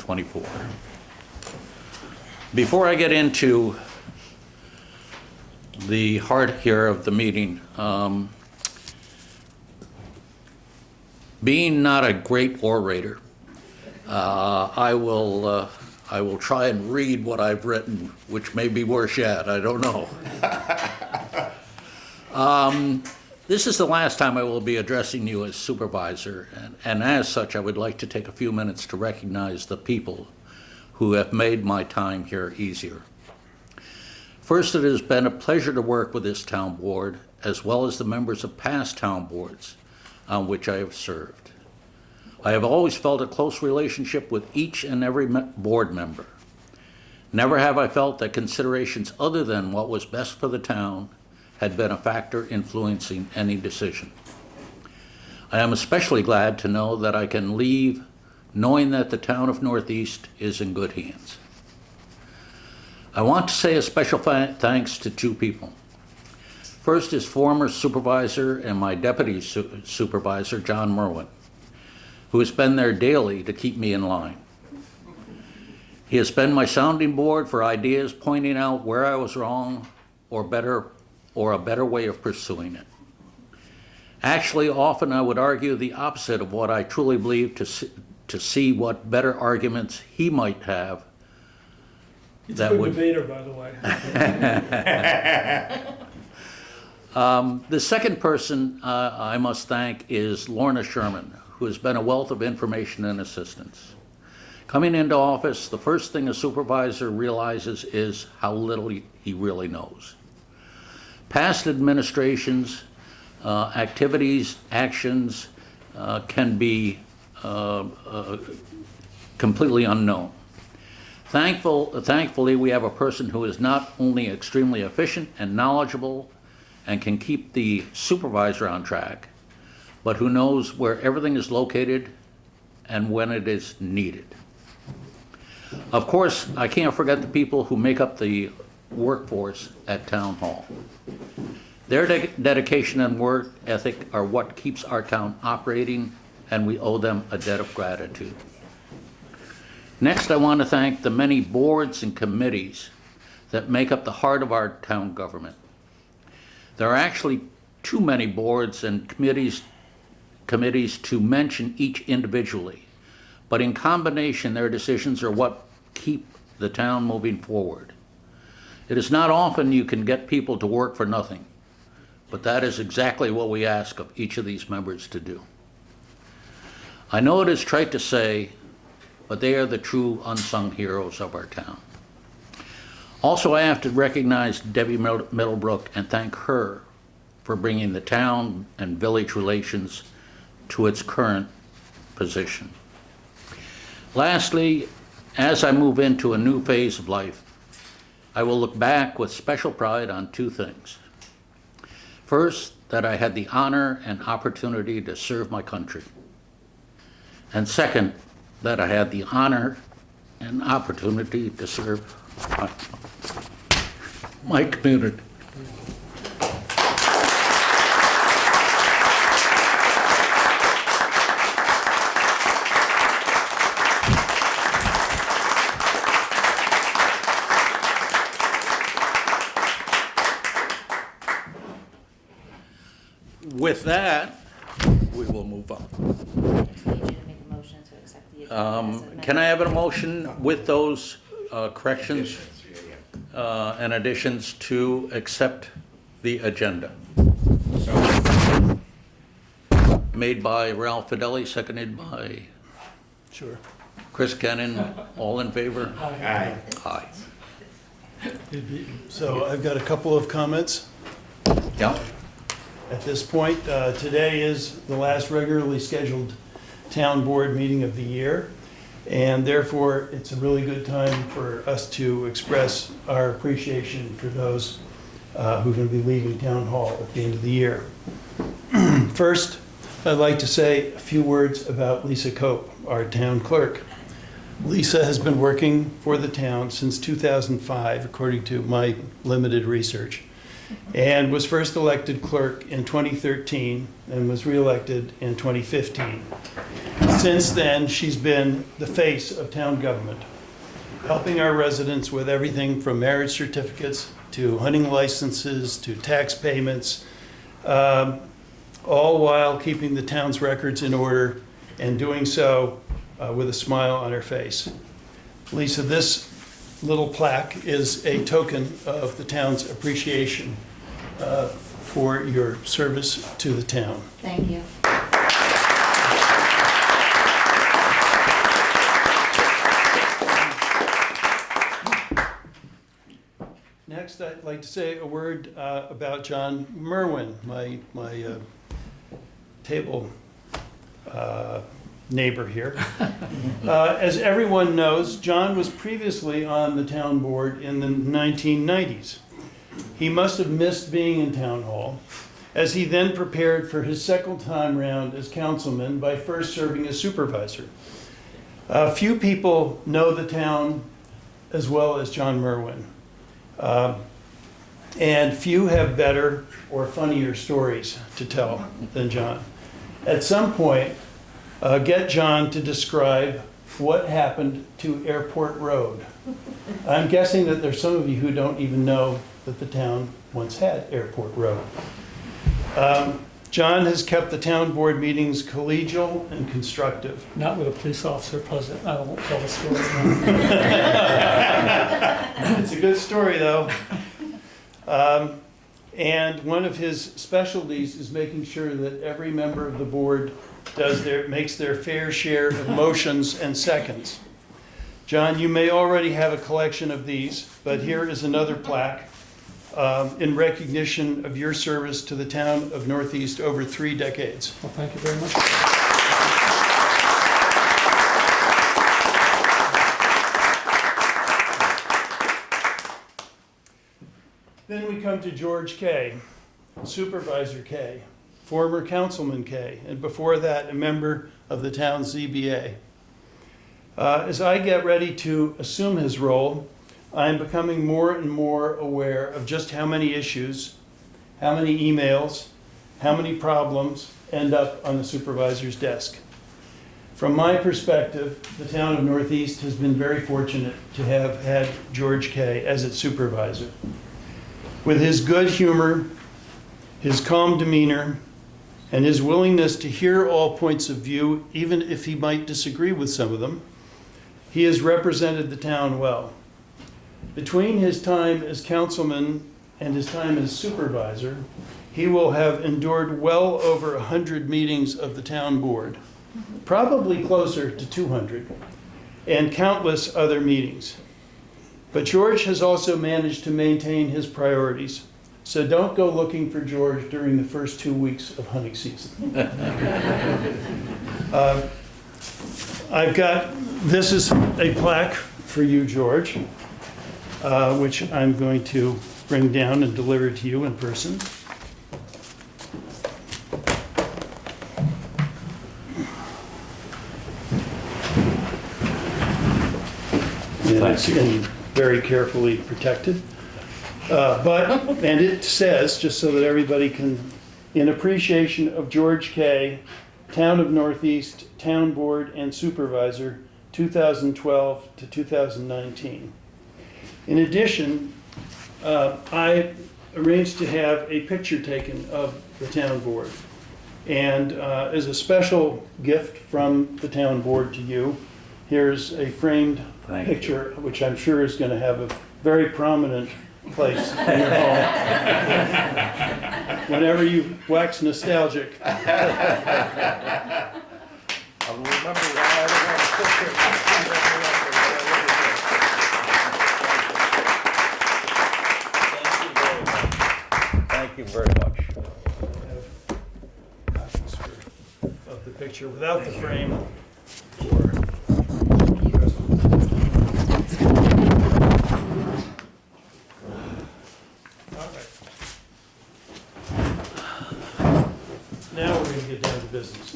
2024. Before I get into the heart here of the meeting, being not a great orator, I will try and read what I've written, which may be worse yet, I don't know. This is the last time I will be addressing you as supervisor, and as such, I would like to take a few minutes to recognize the people who have made my time here easier. First, it has been a pleasure to work with this town board, as well as the members of past town boards on which I have served. I have always felt a close relationship with each and every board member. Never have I felt that considerations other than what was best for the town had been a factor influencing any decision. I am especially glad to know that I can leave knowing that the town of Northeast is in good hands. I want to say a special thanks to two people. First is former supervisor and my deputy supervisor, John Merwin, who has been there daily to keep me in line. He has been my sounding board for ideas, pointing out where I was wrong or a better way of pursuing it. Actually, often I would argue the opposite of what I truly believe to see what better arguments he might have. He's a good debater, by the way. The second person I must thank is Lorna Sherman, who has been a wealth of information and assistance. Coming into office, the first thing a supervisor realizes is how little he really knows. Past administrations, activities, actions can be completely unknown. Thankfully, we have a person who is not only extremely efficient and knowledgeable and can keep the supervisor on track, but who knows where everything is located and when it is needed. Of course, I can't forget the people who make up the workforce at Town Hall. Their dedication and work ethic are what keeps our town operating, and we owe them a debt of gratitude. Next, I want to thank the many boards and committees that make up the heart of our town government. There are actually too many boards and committees to mention each individually, but in combination, their decisions are what keep the town moving forward. It is not often you can get people to work for nothing, but that is exactly what we ask of each of these members to do. I know it is trite to say, but they are the true unsung heroes of our town. Also, I have to recognize Debbie Middlebrook and thank her for bringing the town and village relations to its current position. Lastly, as I move into a new phase of life, I will look back with special pride on two things. First, that I had the honor and opportunity to serve my country. And second, that I had the honor and opportunity to serve my community. With that, we will move on. Can I have a motion with those corrections and additions to accept the agenda? Made by Ralph Fideli, seconded by Chris Kennan. All in favor? Aye. Aye. So I've got a couple of comments. Yeah. At this point, today is the last regularly scheduled town board meeting of the year, and therefore it's a really good time for us to express our appreciation for those who are going to be leaving town hall at the end of the year. First, I'd like to say a few words about Lisa Cope, our town clerk. Lisa has been working for the town since 2005, according to my limited research, and was first elected clerk in 2013 and was reelected in 2015. Since then, she's been the face of town government, helping our residents with everything from marriage certificates to hunting licenses to tax payments, all while keeping the town's records in order and doing so with a smile on her face. Lisa, this little plaque is a token of the town's appreciation for your service to the town. Thank you. Next, I'd like to say a word about John Merwin, my table neighbor here. As everyone knows, John was previously on the town board in the 1990s. He must have missed being in town hall, as he then prepared for his second time round as councilman by first serving as supervisor. Few people know the town as well as John Merwin. And few have better or funnier stories to tell than John. At some point, get John to describe what happened to Airport Road. I'm guessing that there's some of you who don't even know that the town once had Airport Road. John has kept the town board meetings collegial and constructive. Not with a police officer present. I won't tell the story. It's a good story, though. And one of his specialties is making sure that every member of the board makes their fair share of motions and seconds. John, you may already have a collection of these, but here is another plaque in recognition of your service to the town of Northeast over 3 decades. Well, thank you very much. Then we come to George Kay, Supervisor Kay, former Councilman Kay, and before that, a member of the town's ZBA. As I get ready to assume his role, I'm becoming more and more aware of just how many issues, how many emails, how many problems end up on the supervisor's desk. From my perspective, the town of Northeast has been very fortunate to have had George Kay as its supervisor. With his good humor, his calm demeanor, and his willingness to hear all points of view, even if he might disagree with some of them, he has represented the town well. Between his time as councilman and his time as supervisor, he will have endured well over 100 meetings of the town board, probably closer to 200, and countless other meetings. But George has also managed to maintain his priorities, so don't go looking for George during the first 2 weeks of hunting season. This is a plaque for you, George, which I'm going to bring down and deliver to you in person. Thank you. And very carefully protected. And it says, just so that everybody can, in appreciation of George Kay, Town of Northeast, Town Board and Supervisor, 2012 to 2019. In addition, I arranged to have a picture taken of the town board. And as a special gift from the town board to you, here's a framed picture, which I'm sure is going to have a very prominent place in your home. Whenever you wax nostalgic. I'll remember why I don't want to sit here. Thank you very much. Copies of the picture without the frame. Now we're going to get down to business.